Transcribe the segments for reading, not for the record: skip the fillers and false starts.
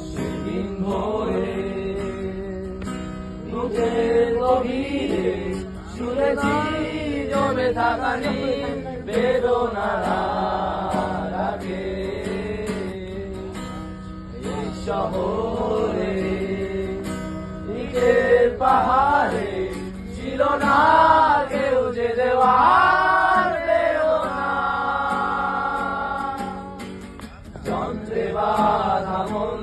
সেদিন ভোরে বুকের গভীরে শুনেছি জমে থাকা বেদনার আগে এই শহরে দিকের পাহাড়ে ছিল না কেউ যে দেওয়ার দেওনা যন্ত্রে বাঁধা মন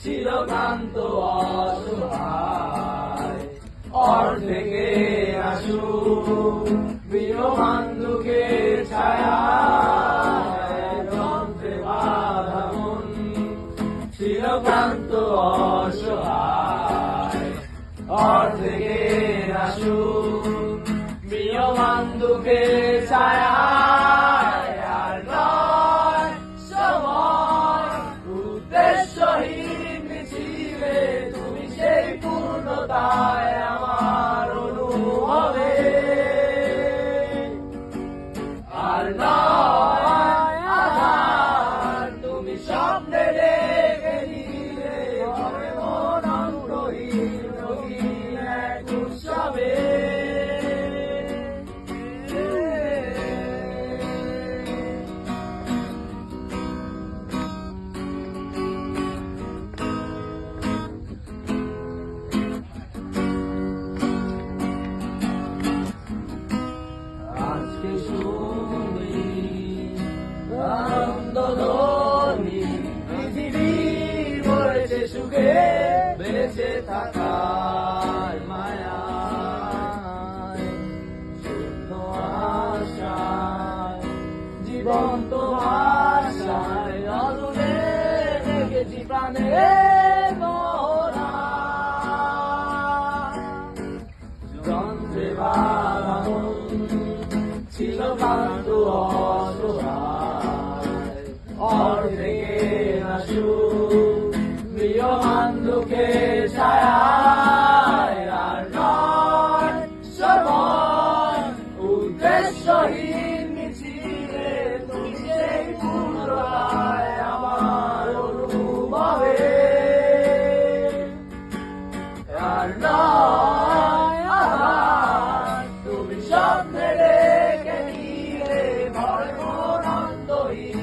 ছিল ক্লান্ত অসহায় অর্ধেকে আসু বিরমান দুঃখের ছায়া যন্ত্রে বাঁধা মন ছিল ক্লান্ত অসহায় অর্ধেকে আসু বিরমান দুঃখের ছায়া আর নয় সময় উদ্দেশ্যহীন মিছিলে তুমি সেই পূর্ণতায় আমার অনুভবে আর নয় আধার তুমি স্বপ্নে ডেকে দিলে হবে মন অন্তহীন রঙিন এক উৎসবে আজকে শুনি আনন্দধ্বনি পৃথিবী ভরেছে সুখে বেঁচে থাকার মায়ায় শূন্য আশায় জীবন্ত ভাষায় অদূরে দেখেছি প্রাণের মোহনা যন্ত্রে বাঁধা মন ছিল ক্লান্ত অসহায় অর্ধেকে আসু প্রিয়মান দুঃখের ছায়া আর নয় সময় উদ্দেশ্যহীন মিছিলে তুমি সেই পুনরায় আমার অনুভবে আর নয় আধার তুমি স্বপ্নে ডেকে নিলে ভরে মন অন্তহীন